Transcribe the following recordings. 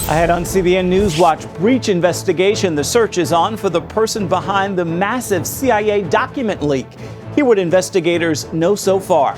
Ahead on CBN NewsWatch, breach investigation. The search is on for the person behind the massive CIA document leak. Hear what investigators know so far.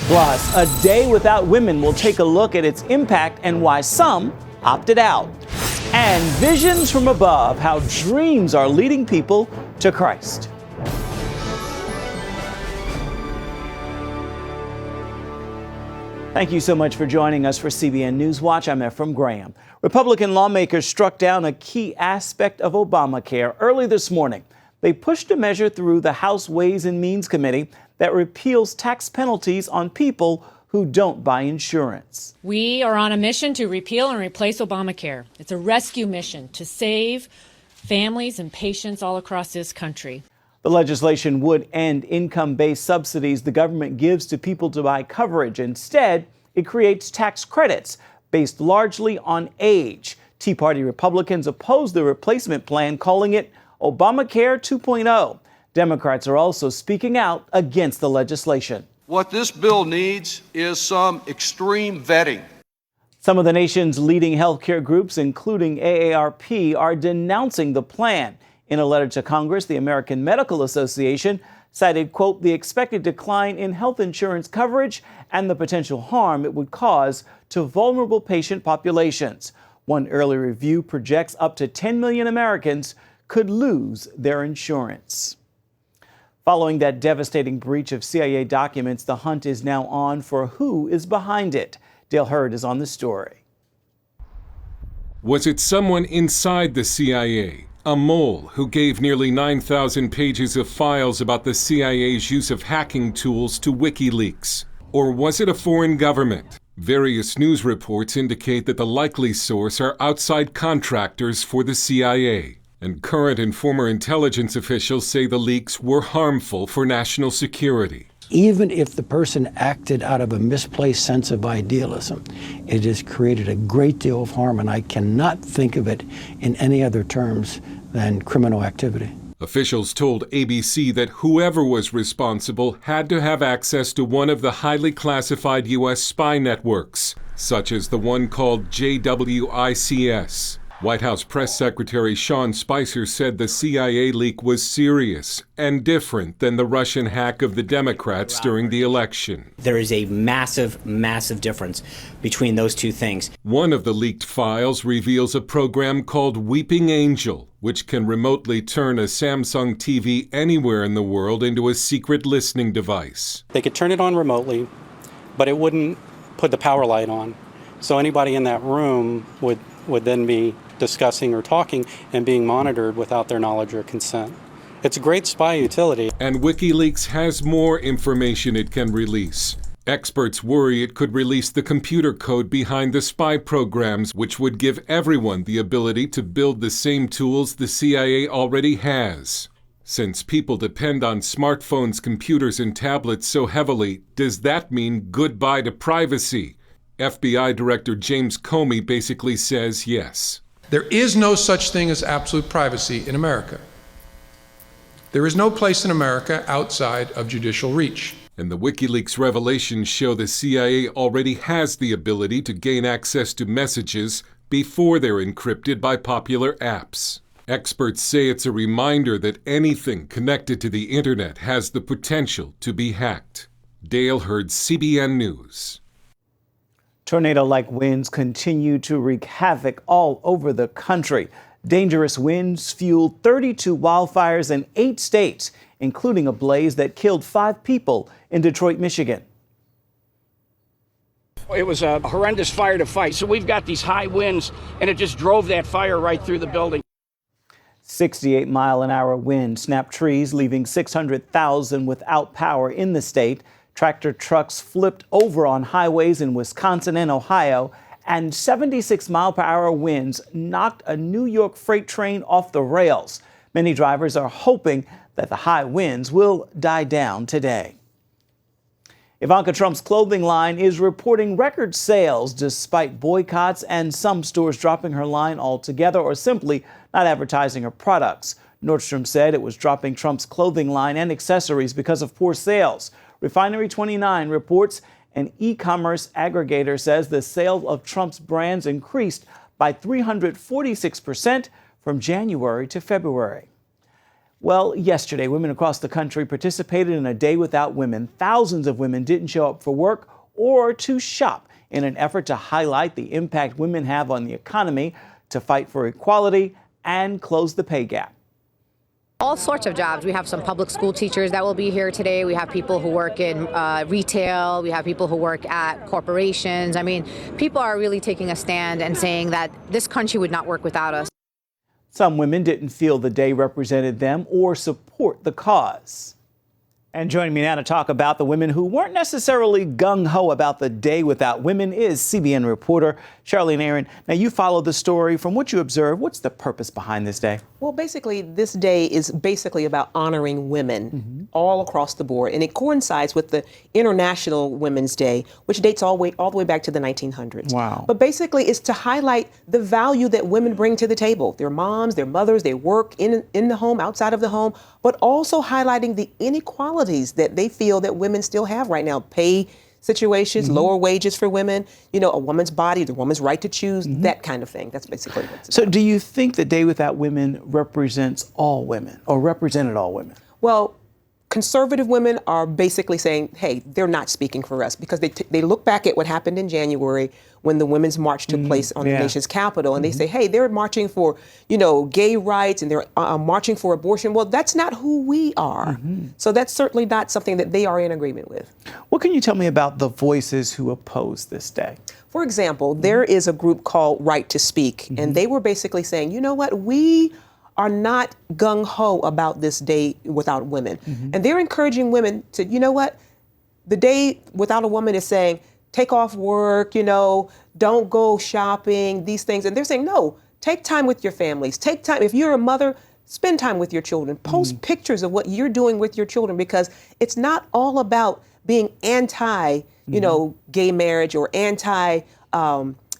Plus, a day without women will take a look at its impact and why some opted out. And visions from above, how dreams are leading people to Christ. Thank you so much for joining us for CBN NewsWatch. I'm Ephraim Graham. Republican lawmakers struck down a key aspect of Obamacare early this morning. They pushed a measure through the House Ways and Means Committee that repeals tax penalties on people who don't buy insurance. We are on a mission to repeal and replace Obamacare. It's a rescue mission to save families and patients all across this country. The legislation would end income-based subsidies the government gives to people to buy coverage. Instead, it creates tax credits based largely on age. Tea Party Republicans oppose the replacement plan, calling it Obamacare 2.0. Democrats are also speaking out against the legislation. What this bill needs is some extreme vetting. Some of the nation's leading healthcare groups, including AARP, are denouncing the plan. In a letter to Congress, the American Medical Association cited, quote, the expected decline in health insurance coverage and the potential harm it would cause to vulnerable patient populations. One early review projects up to 10 million Americans could lose their insurance. Following that devastating breach of CIA documents, the hunt is now on for who is behind it. Dale Hurd is on the story. Was it someone inside the CIA? A mole who gave nearly 9,000 pages of files about the CIA's use of hacking tools to WikiLeaks? Or was it a foreign government? Various news reports indicate that the likely source are outside contractors for the CIA. And current and former intelligence officials say the leaks were harmful for national security. Even if the person acted out of a misplaced sense of idealism, it has created a great deal of harm, and I cannot think of it in any other terms than criminal activity. Officials told ABC that whoever was responsible had to have access to one of the highly classified U.S. spy networks, such as the one called JWICS. White House Press Secretary Sean Spicer said the CIA leak was serious and different than the Russian hack of the Democrats during the election. There is a massive, massive difference between those two things. One of the leaked files reveals a program called Weeping Angel, which can remotely turn a Samsung TV anywhere in the world into a secret listening device. They could turn it on remotely, but it wouldn't put the power light on. So anybody in that room would then be discussing or talking and being monitored without their knowledge or consent. It's a great spy utility. And WikiLeaks has more information it can release. Experts worry it could release the computer code behind the spy programs, which would give everyone the ability to build the same tools the CIA already has. Since people depend on smartphones, computers, and tablets so heavily, does that mean goodbye to privacy? FBI Director James Comey basically says yes. There is no such thing as absolute privacy in America. There is no place in America outside of judicial reach. And the WikiLeaks revelations show the CIA already has the ability to gain access to messages before they're encrypted by popular apps. Experts say it's a reminder that anything connected to the internet has the potential to be hacked. Dale Hurd, CBN News. Tornado-like winds continue to wreak havoc all over the country. Dangerous winds fueled 32 wildfires in 8 states, including a blaze that killed 5 people in Detroit, Michigan. It was a horrendous fire to fight. So we've got these high winds, and it just drove that fire right through the building. 68-mile-an-hour winds snapped trees, leaving 600,000 without power in the state. Tractor trucks flipped over on highways in Wisconsin and Ohio, and 76-mile-per-hour winds knocked a New York freight train off the rails. Many drivers are hoping that the high winds will die down today. Ivanka Trump's clothing line is reporting record sales despite boycotts and some stores dropping her line altogether or simply not advertising her products. Nordstrom said it was dropping Trump's clothing line and accessories because of poor sales. Refinery 29 reports an e-commerce aggregator says the sale of Trump's brands increased by 346% from January to February. Well, yesterday, women across the country participated in a day without women. Thousands of women didn't show up for work or to shop in an effort to highlight the impact women have on the economy, to fight for equality and close the pay gap. All sorts of jobs. We have some public school teachers that will be here today. We have people who work in retail. We have people who work at corporations. I mean, people are really taking a stand and saying that this country would not work without us. Some women didn't feel the day represented them or support the cause. And joining me now to talk about the women who weren't necessarily gung-ho about the day without women is CBN reporter Charlene Aaron. Now, you followed the story. From what you observed, what's the purpose behind this day? Well, basically, this day is basically about honoring women all across the board. And it coincides with the International Women's Day, which dates all the way back to the 1900s. Wow. But basically, it's to highlight the value that women bring to the table. Their moms, their mothers, they work in the home, outside of the home, but also highlighting the inequalities that they feel that women still have right now. Pay situations, lower wages for women, you know, a woman's body, the woman's right to choose, that kind of thing. That's basically what it's about. So do you think the Day Without Women represents all women or represented all women? Well, conservative women are basically saying, hey, they're not speaking for us, because they look back at what happened in January when the Women's March took place on the nation's capital, and they say, hey, they're marching for, you know, gay rights, and they're marching for abortion. Well, that's not who we are. So that's certainly not something that they are in agreement with. What can you tell me about the voices who oppose this day? For example, there is a group called Right to Speak, and they were basically saying, you know what, we are not gung-ho about this day without women. And they're encouraging women to, you know what, the day without a woman is saying, take off work, you know, don't go shopping, these things. And they're saying, no, take time with your families. Take time. If you're a mother, spend time with your children. Post pictures of what you're doing with your children, because it's not all about being anti, you know, gay marriage or anti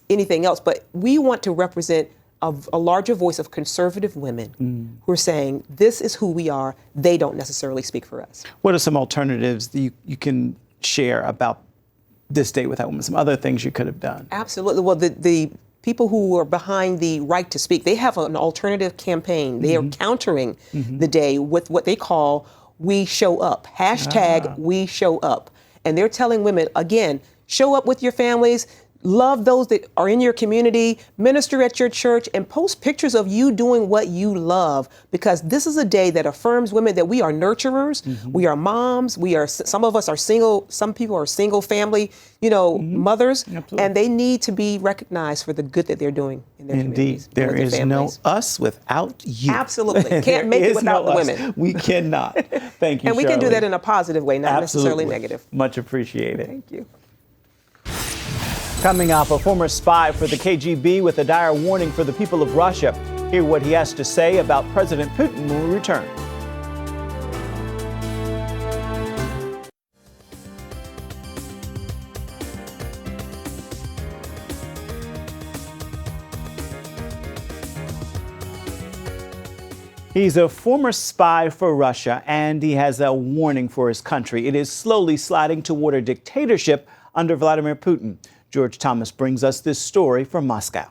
anything else. But we want to represent a larger voice of conservative women who are saying, this is who we are. They don't necessarily speak for us. What are some alternatives that you can share about this Day Without Women, some other things you could have done? Absolutely. Well, the people who are behind the Right to Speak, they have an alternative campaign. They are countering the day with what they call We Show Up, hashtag We Show Up. And they're telling women, again, show up with your families, love those that are in your community, minister at your church, and post pictures of you doing what you love, because this is a day that affirms women that we are nurturers, we are moms, some of us are single, some people are single family, you know, mothers, and they need to be recognized for the good that they're doing in their communities. Indeed, there is no us without you. Absolutely, can't make it without the women. We cannot. Thank you, And we can do Charlene. that in a positive way, not necessarily Absolutely. negative. Much appreciated. Thank you. Coming up, a former spy for the KGB with a dire warning for the people of Russia. Hear what he has to say about President Putin when we return. He's a former spy for Russia, and he has a warning for his country. It is slowly sliding toward a dictatorship under Vladimir Putin. George Thomas brings us this story from Moscow.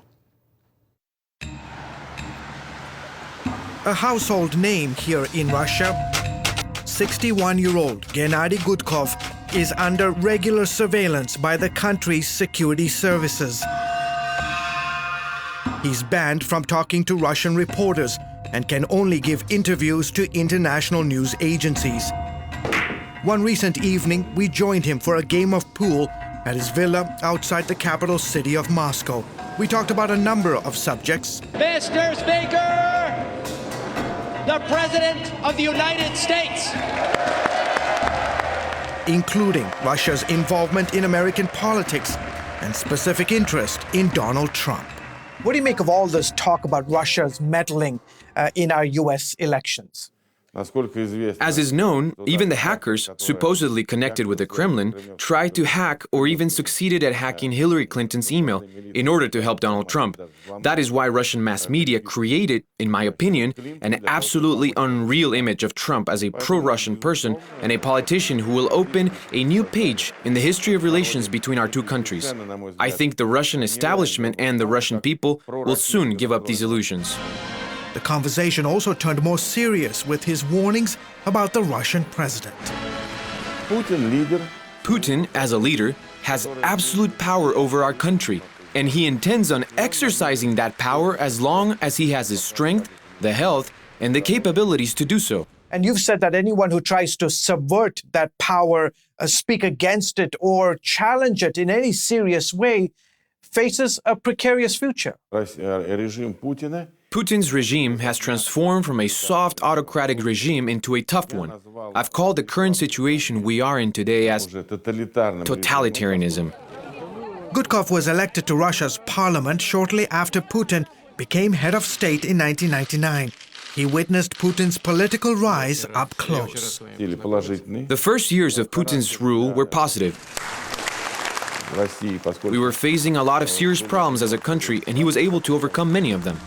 A household name here in Russia, 61-year-old Gennady Gudkov is under regular surveillance by the country's security services. He's banned from talking to Russian reporters and can only give interviews to international news agencies. One recent evening, we joined him for a game of pool at his villa outside the capital city of Moscow. We talked about a number of subjects. Mr. Speaker, the President of the United States. Including Russia's involvement in American politics and specific interest in Donald Trump. What do you make of all this talk about Russia's meddling in our U.S. elections? As is known, even the hackers, supposedly connected with the Kremlin, tried to hack or even succeeded at hacking Hillary Clinton's email in order to help Donald Trump. That is why Russian mass media created, in my opinion, an absolutely unreal image of Trump as a pro-Russian person and a politician who will open a new page in the history of relations between our two countries. I think the Russian establishment and the Russian people will soon give up these illusions. The conversation also turned more serious with his warnings about the Russian president. Putin, as a leader, has absolute power over our country, and he intends on exercising that power as long as he has the strength, the health, and the capabilities to do so. And you've said that anyone who tries to subvert that power, speak against it, or challenge it in any serious way faces a precarious future. Putin's regime has transformed from a soft autocratic regime into a tough one. I've called the current situation we are in today as totalitarianism. Gudkov was elected to Russia's parliament shortly after Putin became head of state in 1999. He witnessed Putin's political rise up close. The first years of Putin's rule were positive. We were facing a lot of serious problems as a country, and he was able to overcome many of them.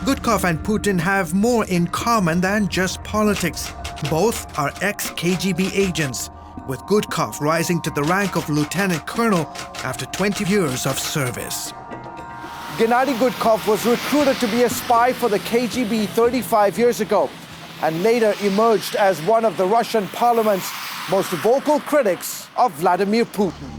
Gudkov and Putin have more in common than just politics. Both are ex-KGB agents, with Gudkov rising to the rank of lieutenant colonel after 20 years of service. Gennady Gudkov was recruited to be a spy for the KGB 35 years ago and later emerged as one of the Russian parliament's most vocal critics of Vladimir Putin.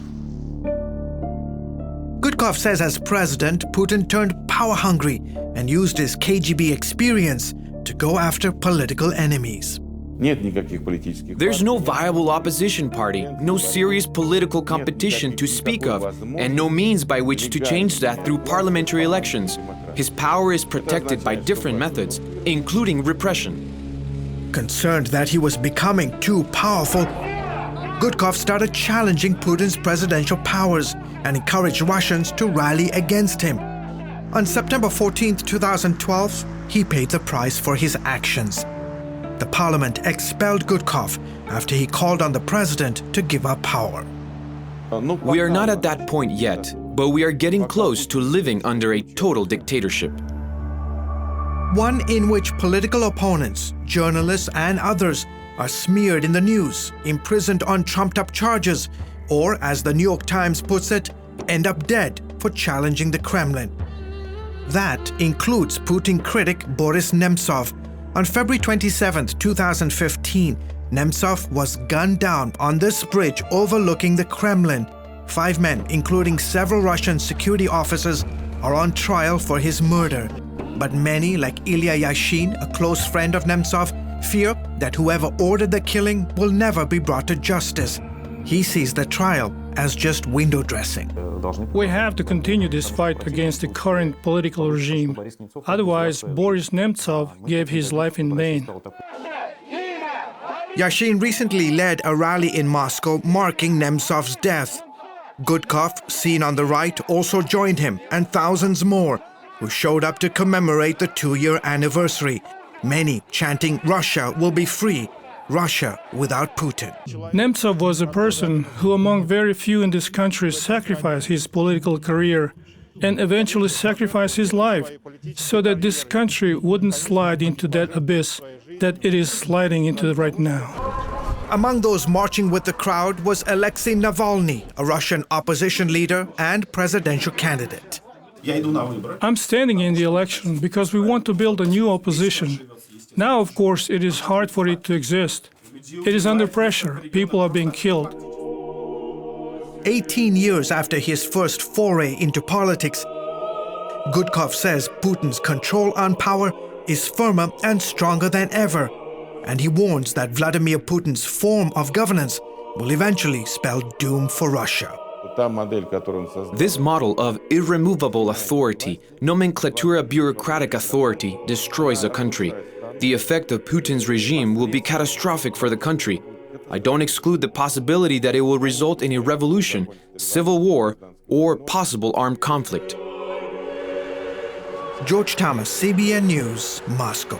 Gudkov says as president, Putin turned power-hungry and used his KGB experience to go after political enemies. There's no viable opposition party, no serious political competition to speak of, and no means by which to change that through parliamentary elections. His power is protected by different methods, including repression. Concerned that he was becoming too powerful, Gudkov started challenging Putin's presidential powers and encouraged Russians to rally against him. On September 14, 2012, he paid the price for his actions. The parliament expelled Gudkov after he called on the president to give up power. We are not at that point yet, but we are getting close to living under a total dictatorship. One in which political opponents, journalists, and others are smeared in the news, imprisoned on trumped-up charges, or, as the New York Times puts it, end up dead for challenging the Kremlin. That includes Putin critic Boris Nemtsov. On February 27, 2015, Nemtsov was gunned down on this bridge overlooking the Kremlin. 5 men, including several Russian security officers, are on trial for his murder. But many, like Ilya Yashin, a close friend of Nemtsov, fear that whoever ordered the killing will never be brought to justice. He sees the trial as just window dressing. We have to continue this fight against the current political regime. Otherwise, Boris Nemtsov gave his life in vain. Yashin recently led a rally in Moscow marking Nemtsov's death. Gudkov, seen on the right, also joined him, and thousands more who showed up to commemorate the 2-year anniversary. Many chanting, "Russia will be free, Russia without Putin." Nemtsov was a person who, among very few in this country, sacrificed his political career and eventually sacrificed his life so that this country wouldn't slide into that abyss that it is sliding into right now. Among those marching with the crowd was Alexei Navalny, a Russian opposition leader and presidential candidate. I'm standing in the election because we want to build a new opposition. Now, of course, it is hard for it to exist. It is under pressure. People are being killed. 18 years after his first foray into politics, Gudkov says Putin's control on power is firmer and stronger than ever, and he warns that Vladimir Putin's form of governance will eventually spell doom for Russia. This model of irremovable authority, nomenclatura bureaucratic authority, destroys a country. The effect of Putin's regime will be catastrophic for the country. I don't exclude the possibility that it will result in a revolution, civil war, or possible armed conflict. George Thomas, CBN News, Moscow.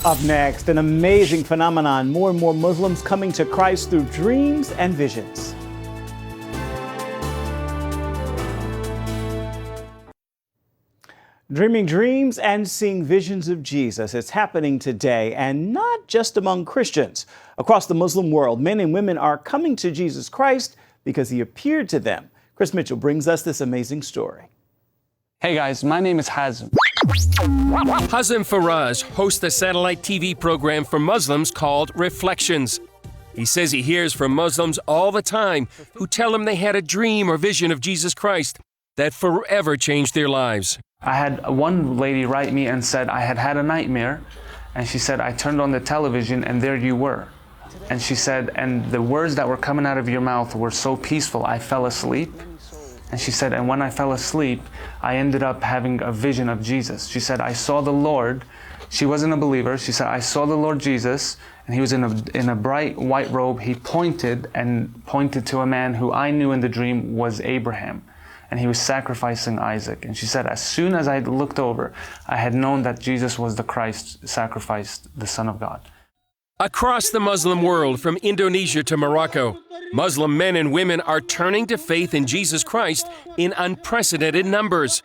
Up next, an amazing phenomenon. More and more Muslims coming to Christ through dreams and visions. Dreaming dreams and seeing visions of Jesus. It's happening today, and not just among Christians. Across the Muslim world, men and women are coming to Jesus Christ because he appeared to them. Chris Mitchell brings us this amazing story. Hey guys, my name is Hazem. Hazem Faraz hosts a satellite TV program for Muslims called Reflections. He says he hears from Muslims all the time who tell him they had a dream or vision of Jesus Christ that forever changed their lives. I had one lady write me and said I had a nightmare, and she said I turned on the television and there you were. And she said, and the words that were coming out of your mouth were so peaceful, I fell asleep. And she said, and when I fell asleep, I ended up having a vision of Jesus. She said, I saw the Lord. She wasn't a believer. She said, I saw the Lord Jesus, and he was in a bright white robe. He pointed to a man who I knew in the dream was Abraham, and he was sacrificing Isaac. And she said, as soon as I looked over, I had known that Jesus was the Christ, sacrificed the Son of God. Across the Muslim world, from Indonesia to Morocco, Muslim men and women are turning to faith in Jesus Christ in unprecedented numbers.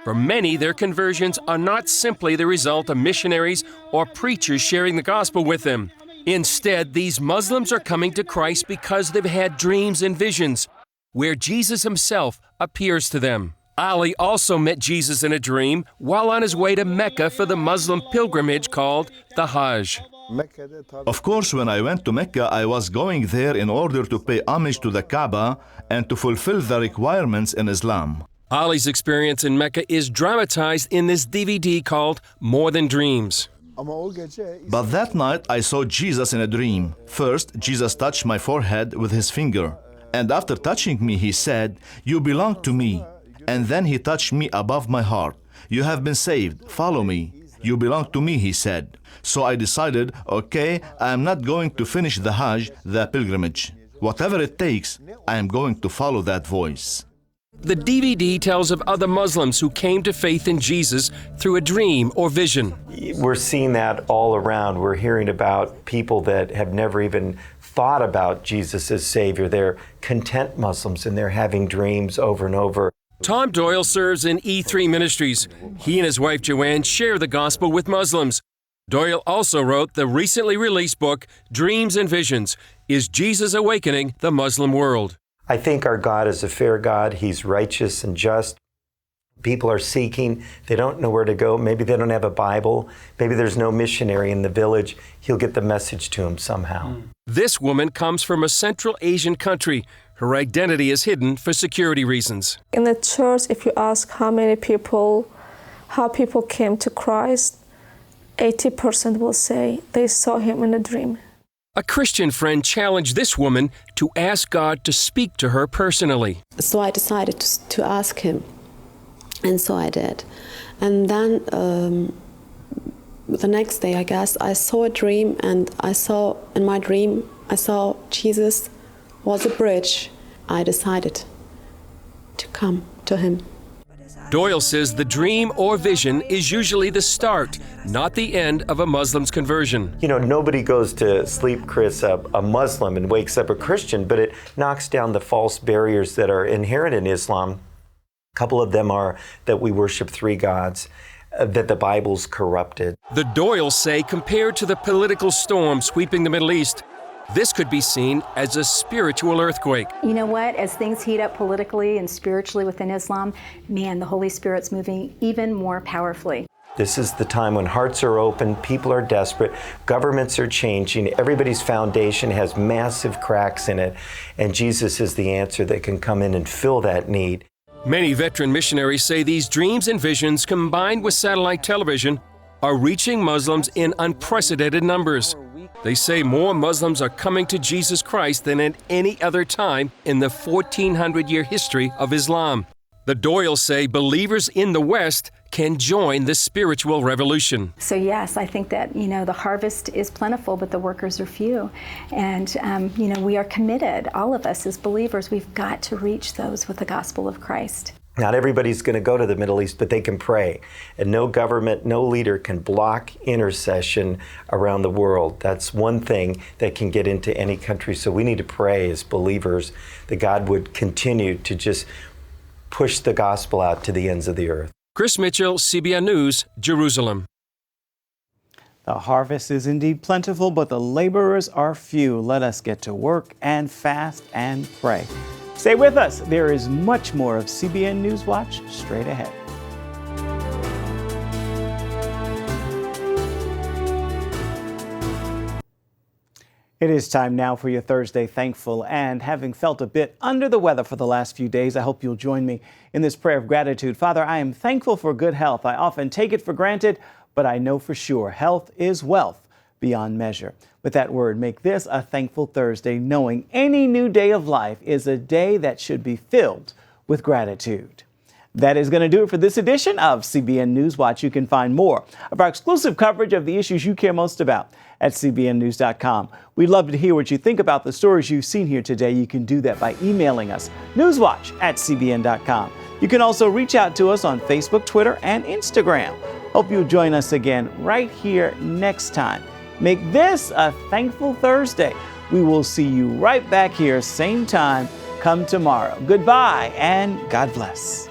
For many, their conversions are not simply the result of missionaries or preachers sharing the gospel with them. Instead, these Muslims are coming to Christ because they've had dreams and visions where Jesus himself appears to them. Ali also met Jesus in a dream while on his way to Mecca for the Muslim pilgrimage called the Hajj. Of course, when I went to Mecca, I was going there in order to pay homage to the Kaaba and to fulfill the requirements in Islam. Ali's experience in Mecca is dramatized in this DVD called More Than Dreams. But that night, I saw Jesus in a dream. First, Jesus touched my forehead with his finger. And after touching me, he said, "You belong to me." And then he touched me above my heart. "You have been saved. Follow me. You belong to me," he said. So I decided, okay, I am not going to finish the Hajj, the pilgrimage. Whatever it takes, I am going to follow that voice. The DVD tells of other Muslims who came to faith in Jesus through a dream or vision. We're seeing that all around. We're hearing about people that have never even thought about Jesus as Savior. They're content Muslims and they're having dreams over and over. Tom Doyle serves in E3 Ministries. He and his wife Joanne share the gospel with Muslims. Doyle also wrote the recently released book, Dreams and Visions, Is Jesus Awakening the Muslim World? I think our God is a fair God. He's righteous and just. People are seeking. They don't know where to go. Maybe they don't have a Bible. Maybe there's no missionary in the village. He'll get the message to them somehow. This woman comes from a Central Asian country. Her identity is hidden for security reasons. In the church, if you ask how people came to Christ, 80% will say they saw him in a dream. A Christian friend challenged this woman to ask God to speak to her personally. So I decided to ask him, and so I did. And then the next day, I guess, I saw a dream, and in my dream, I saw Jesus was a bridge. I decided to come to him. Doyle says the dream or vision is usually the start, not the end of a Muslim's conversion. You know, nobody goes to sleep, Chris, a Muslim and wakes up a Christian, but it knocks down the false barriers that are inherent in Islam. A couple of them are that we worship three gods, that the Bible's corrupted. The Doyles say compared to the political storm sweeping the Middle East, this could be seen as a spiritual earthquake. You know what? As things heat up politically and spiritually within Islam, man, the Holy Spirit's moving even more powerfully. This is the time when hearts are open, people are desperate, governments are changing, everybody's foundation has massive cracks in it, and Jesus is the answer that can come in and fill that need. Many veteran missionaries say these dreams and visions, combined with satellite television, are reaching Muslims in unprecedented numbers. They say more Muslims are coming to Jesus Christ than at any other time in the 1400-year history of Islam. The Doyles say believers in the West can join the spiritual revolution. So yes, I think that, the harvest is plentiful, but the workers are few. And, we are committed, all of us as believers, we've got to reach those with the gospel of Christ. Not everybody's going to go to the Middle East, but they can pray. And no government, no leader can block intercession around the world. That's one thing that can get into any country. So we need to pray as believers that God would continue to just push the gospel out to the ends of the earth. Chris Mitchell, CBN News, Jerusalem. The harvest is indeed plentiful, but the laborers are few. Let us get to work and fast and pray. Stay with us. There is much more of CBN NewsWatch straight ahead. It is time now for your Thursday Thankful, and having felt a bit under the weather for the last few days, I hope you'll join me in this prayer of gratitude. Father, I am thankful for good health. I often take it for granted, but I know for sure health is wealth beyond measure. With that word, make this a thankful Thursday, knowing any new day of life is a day that should be filled with gratitude. That is going to do it for this edition of CBN NewsWatch. You can find more of our exclusive coverage of the issues you care most about at cbnnews.com. We'd love to hear what you think about the stories you've seen here today. You can do that by emailing us, newswatch@cbn.com. You can also reach out to us on Facebook, Twitter, and Instagram. Hope you'll join us again right here next time. Make this a thankful Thursday. We will see you right back here, same time, come tomorrow. Goodbye and God bless.